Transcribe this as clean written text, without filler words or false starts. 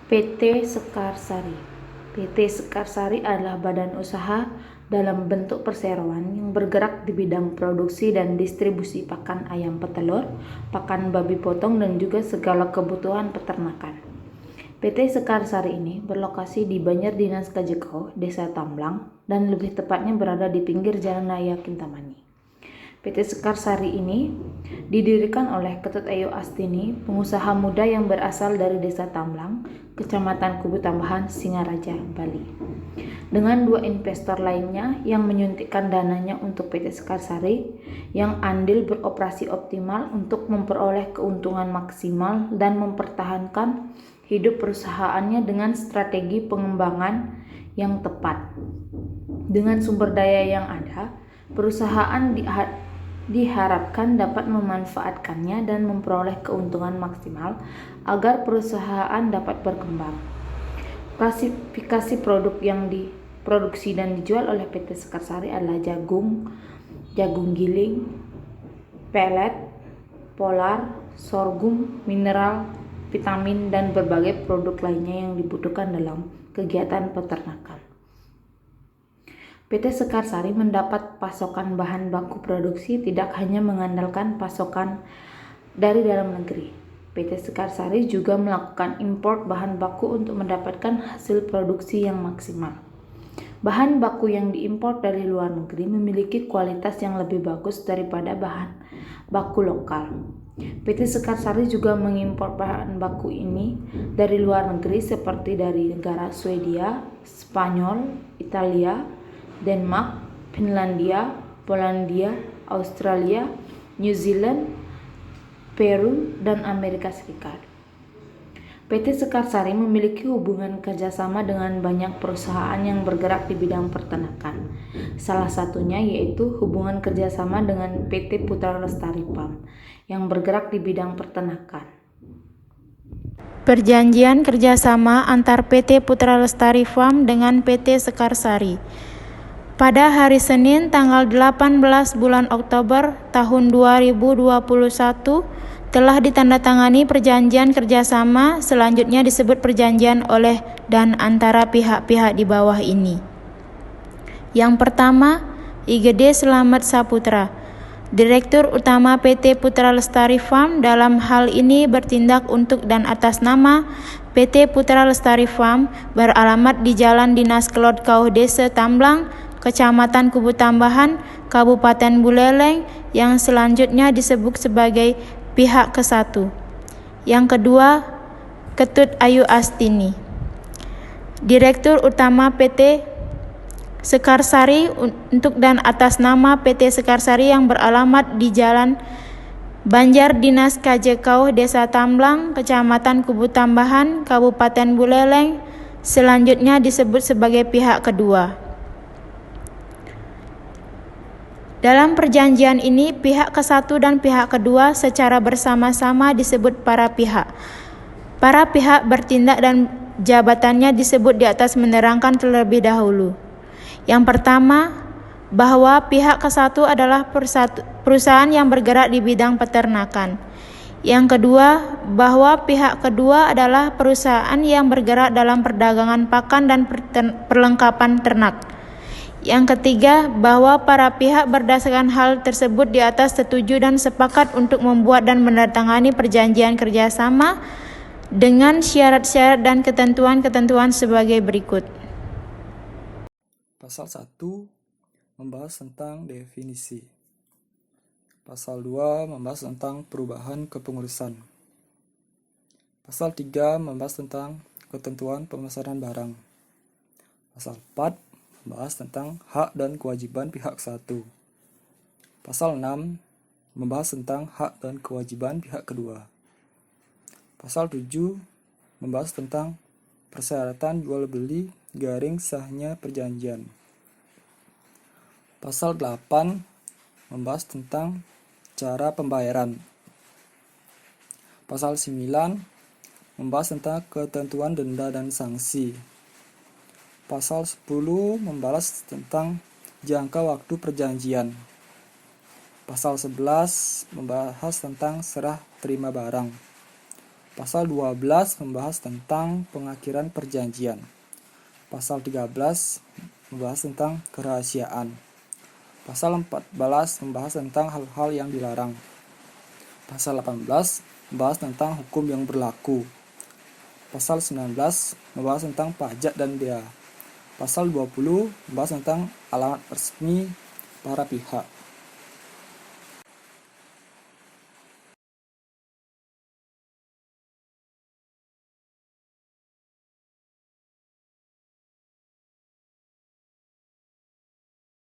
PT Sekarsari. PT Sekarsari adalah badan usaha dalam bentuk perseroan yang bergerak di bidang produksi dan distribusi pakan ayam petelur, pakan babi potong, dan juga segala kebutuhan peternakan. PT Sekarsari ini berlokasi di Banjar Dinas Kajekau, Desa Tamblang, dan lebih tepatnya berada di pinggir Jalan Raya Kintamani. PT Sekarsari ini didirikan oleh Ketut Ayu Astini, pengusaha muda yang berasal dari Desa Tamblang, Kecamatan Kubu Tambahan, Singaraja, Bali. Dengan dua investor lainnya yang menyuntikkan dananya untuk PT Sekarsari, yang andil beroperasi optimal untuk memperoleh keuntungan maksimal dan mempertahankan hidup perusahaannya dengan strategi pengembangan yang tepat. Dengan sumber daya yang ada, perusahaan diharapkan dapat memanfaatkannya dan memperoleh keuntungan maksimal agar perusahaan dapat berkembang. Klasifikasi produk yang diproduksi dan dijual oleh PT Sekarsari adalah jagung giling, pelet, polar, sorghum, mineral, vitamin, dan berbagai produk lainnya yang dibutuhkan dalam kegiatan peternakan. PT Sekarsari mendapat pasokan bahan baku produksi tidak hanya mengandalkan pasokan dari dalam negeri. PT Sekarsari juga melakukan impor bahan baku untuk mendapatkan hasil produksi yang maksimal. Bahan baku yang diimpor dari luar negeri memiliki kualitas yang lebih bagus daripada bahan baku lokal. PT Sekarsari juga mengimpor bahan baku ini dari luar negeri seperti dari negara Swedia, Spanyol, Italia, Denmark, Finlandia, Polandia, Australia, New Zealand, Peru, dan Amerika Serikat. PT Sekarsari memiliki hubungan kerjasama dengan banyak perusahaan yang bergerak di bidang peternakan. Salah satunya yaitu hubungan kerjasama dengan PT Putra Lestari Farm yang bergerak di bidang peternakan. Perjanjian kerjasama antar PT Putra Lestari Farm dengan PT Sekarsari. Pada hari Senin tanggal 18 bulan Oktober tahun 2021 telah ditandatangani perjanjian kerjasama, selanjutnya disebut perjanjian oleh dan antara pihak-pihak di bawah ini. Yang pertama, IGD Slamet Saputra, Direktur Utama PT Putra Lestari Farm, dalam hal ini bertindak untuk dan atas nama PT Putra Lestari Farm, beralamat di Jalan Dinas Kelodkau, Desa Tamblang, Kecamatan Kubu Tambahan, Kabupaten Buleleng, yang selanjutnya disebut sebagai pihak ke-1. Yang kedua, Ketut Ayu Astini, Direktur Utama PT Sekarsari untuk dan atas nama PT Sekarsari yang beralamat di Jalan Banjar Dinas Kajekau, Desa Tamblang, Kecamatan Kubu Tambahan, Kabupaten Buleleng, selanjutnya disebut sebagai pihak kedua. Dalam perjanjian ini, pihak ke-1 dan pihak kedua secara bersama-sama disebut para pihak. Para pihak bertindak dan jabatannya disebut di atas menerangkan terlebih dahulu. Yang pertama, bahwa pihak ke-1 adalah perusahaan yang bergerak di bidang peternakan. Yang kedua, bahwa pihak kedua adalah perusahaan yang bergerak dalam perdagangan pakan dan perlengkapan ternak. Yang ketiga, bahwa para pihak berdasarkan hal tersebut di atas setuju dan sepakat untuk membuat dan menandatangani perjanjian kerjasama dengan syarat-syarat dan ketentuan-ketentuan sebagai berikut. Pasal 1 membahas tentang definisi. Pasal 2 membahas tentang perubahan kepengurusan. Pasal 3 membahas tentang ketentuan pemesanan barang. Pasal 4 membahas tentang hak dan kewajiban pihak 1. Pasal 6 membahas tentang hak dan kewajiban pihak kedua. Pasal 7 membahas tentang persyaratan jual beli garing sahnya perjanjian. Pasal 8 membahas tentang cara pembayaran. Pasal 9 membahas tentang ketentuan denda dan sanksi. Pasal 10 membahas tentang jangka waktu perjanjian. Pasal 11 membahas tentang serah terima barang. Pasal 12 membahas tentang pengakhiran perjanjian. Pasal 13 membahas tentang kerahasiaan. Pasal 14 membahas tentang hal-hal yang dilarang. Pasal 18 membahas tentang hukum yang berlaku. Pasal 19 membahas tentang pajak dan bea. Pasal 20 membahas tentang alamat resmi para pihak.